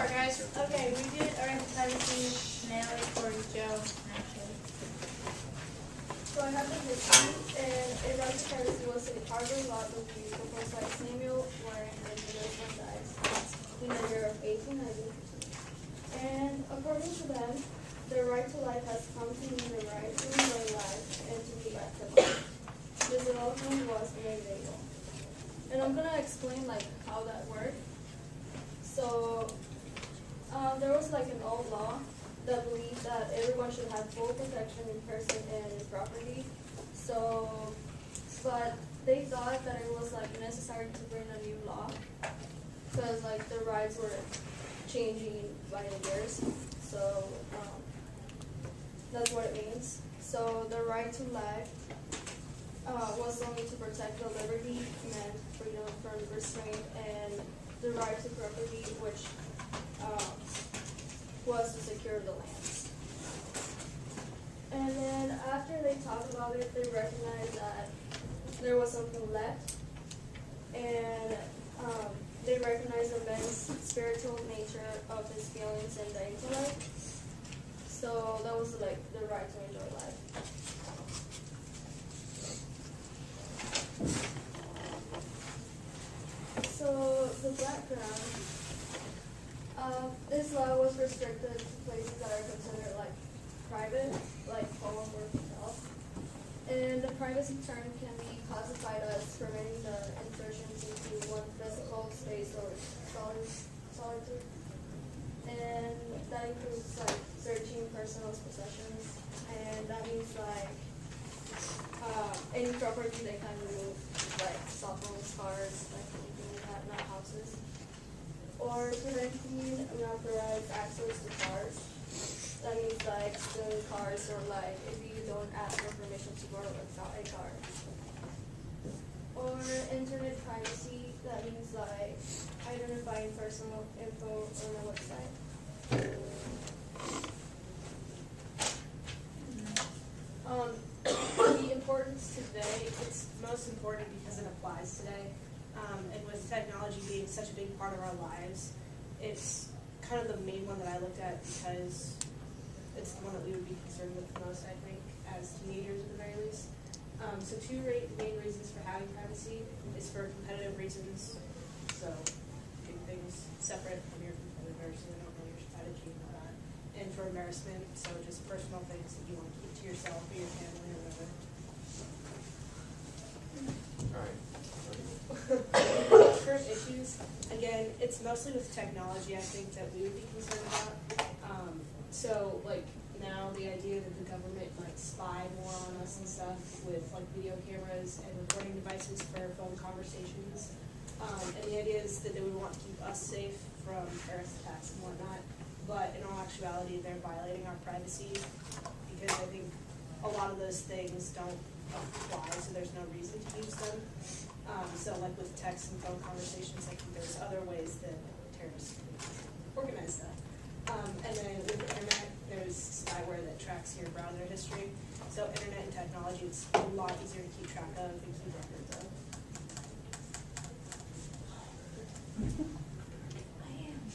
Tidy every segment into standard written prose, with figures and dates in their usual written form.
part, guys. Okay, we did our privacy Nelly for Joe, actually. So I have the history, and a right to privacy was a Harvard law review proposed by Samuel Warren and Louis Dice in the year of 1890. And according to them, the right to life has come to mean the right to enjoy life and to be active. This development was made legal. And I'm gonna explain like how that worked. So there was like an old law that believed that everyone should have full protection in person and in property. So, but they thought that it was like necessary to bring a new law because like the rights were changing by the years. So that's what it means. So the right to life was only to protect the liberty and freedom from restraint, and the right to property, which was to secure the lands. And then after they talked about it, they recognized that there was something left, and they recognized the man's spiritual nature of his feelings and the intellect. So that was like the right to enjoy life. So the background, this law was restricted to places that are considered like private, like home or hotel. And the privacy term can be classified as preventing the intrusions into one's physical space or solitude. And that includes like searching personal possessions, and that means like any property they can remove, like cell phones, cars, like anything like that, not houses. Or preventing unauthorized access to cars. That means like stealing cars, or like if you don't ask for permission to borrow a car. Or internet privacy, that means like identifying personal info on a website. The importance today, it's most important because it applies today. And with technology being such a big part of our lives, it's kind of the main one that I looked at because it's the one that we would be concerned with the most, I think, as teenagers at the very least. So two main reasons for having privacy is for competitive reasons. So keep things separate from your competitors so they don't know your strategy and all that. And for embarrassment, so just personal things that you want to keep to yourself or your family or whatever. All right. Current issues, again, it's mostly with technology, I think, that we would be concerned about. So, like, now the idea that the government might spy more on us and stuff with, like, video cameras and recording devices for phone conversations. And the idea is that they would want to keep us safe from terrorist attacks and whatnot. But in all actuality, they're violating our privacy because I think a lot of those things don't apply, so there's no reason to use them. So like with text and phone conversations, I think there's other ways that terrorists organize that. And then with the internet, there's spyware that tracks your browser history. So internet and technology, it's a lot easier to keep track of and keep records of.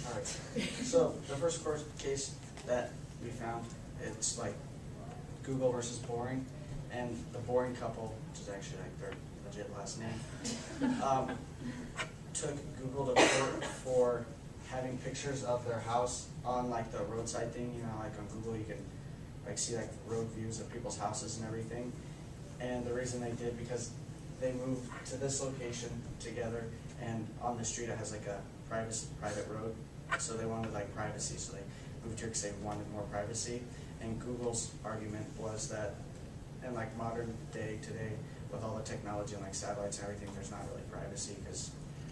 All right. So the first court case that we found, it's like Google versus Boring, and the Boring couple, which is actually like their legit last name, took Google to court for having pictures of their house on like the roadside thing. You know, like on Google you can like see like road views of people's houses and everything. And the reason they did, because they moved to this location together, and on the street it has like a private road, so they wanted like privacy, so they moved here because they wanted more privacy. And Google's argument was that in like modern day today, with all the technology and like satellites and everything, there's not really privacy, because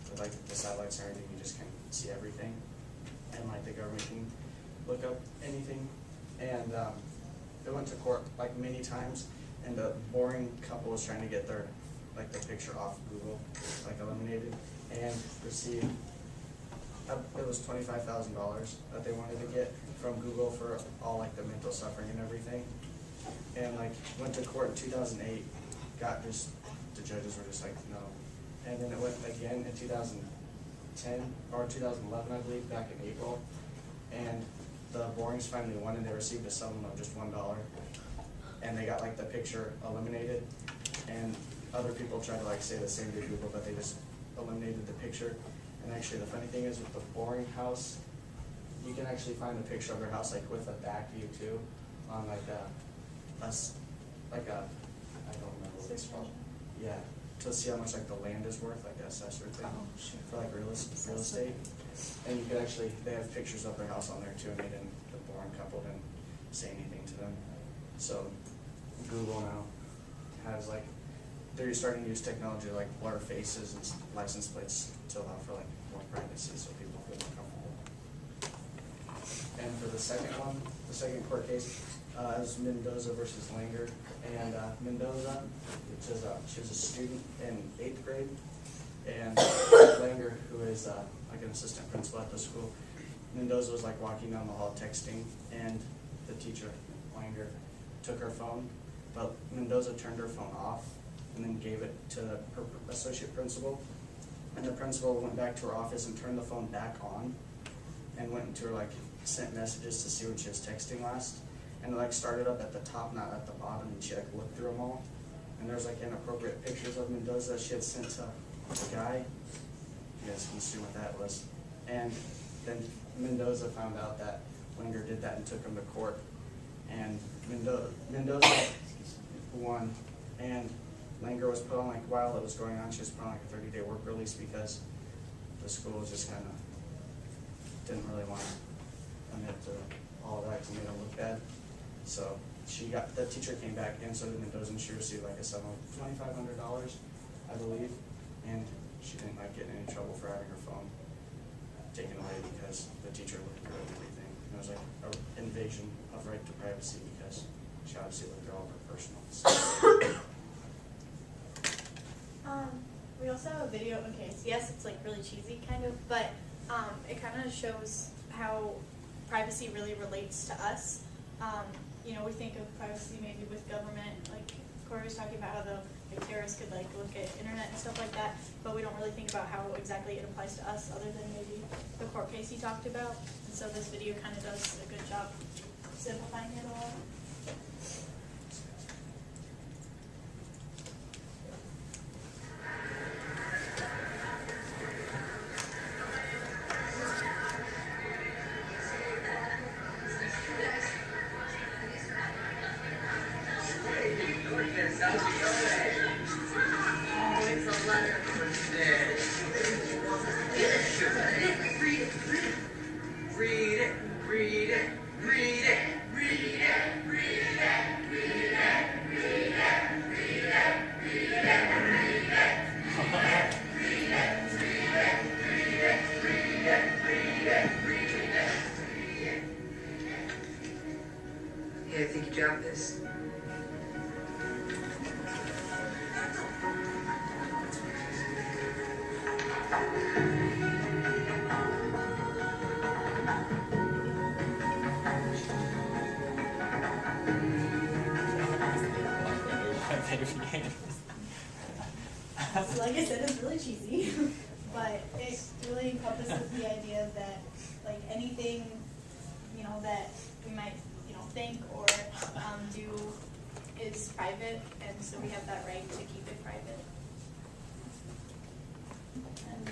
with like the satellites and everything, you just can see everything, and like the government can look up anything. And they went to court like many times, and the Boring couple was trying to get their like the picture off Google, like eliminated, and received it was $25,000 that they wanted to get from Google for all like the mental suffering and everything. And like went to court in 2008, got just, the judges were just like no. And then it went again in 2010, 2011, I believe, back in April. And the borings finally won, and they received a settlement of just $1. And they got like the picture eliminated. And other people tried to like say the same to Google, but they just eliminated the picture. And actually, the funny thing is with the boring house, you can actually find a picture of their house like with a back view too, on like a I don't remember what it's called. Yeah, to see how much like the land is worth, like the assessor thing, for like real estate. And you could actually, they have pictures of their house on there too, and the boring couple didn't say anything to them. So Google now has like, they're starting to use technology to like blur faces and license plates to allow for like more privacy, so people feel more comfortable. And for the second one, the second court case, is Mendoza versus Langer. And Mendoza, which is she was a student in 8th grade, and Langer, who is like an assistant principal at the school. Mendoza was like walking down the hall texting, and the teacher, Langer, took her phone, but Mendoza turned her phone off and then gave it to her associate principal. And the principal went back to her office and turned the phone back on and went into her, like, sent messages to see when she was texting last. And it like started up at the top, not at the bottom, and she like looked through them all. And there's like inappropriate pictures of Mendoza she had sent to a guy. You guys can see what that was. And then Mendoza found out that Langer did that and took him to court. And Mendoza won. And Langer was put on, like, while it was going on, she was put on like a 30-day work release because the school just kind of didn't really want to admit to all of that because it made them look bad. So the teacher came back in, so did Mendoza, and she received like a sum of $2,500, I believe. And she didn't like get in any trouble for having her phone taken away because the teacher looked through everything. It was like an invasion of right to privacy because she obviously looked through all of her personal stuff. We also have a video, okay, so yes, it's like really cheesy kind of, but it kind of shows how privacy really relates to us. You know, we think of privacy maybe with government, like Corey was talking about how the terrorists could like look at internet and stuff like that, but we don't really think about how exactly it applies to us other than maybe the court case he talked about. And so this video kind of does a good job simplifying it all. Hey, I think you dropped this. So like I said, it's really cheesy, but it really encompasses the idea that like anything, you know, that we might, you know, think or do is private, and so we have that right to keep it private. And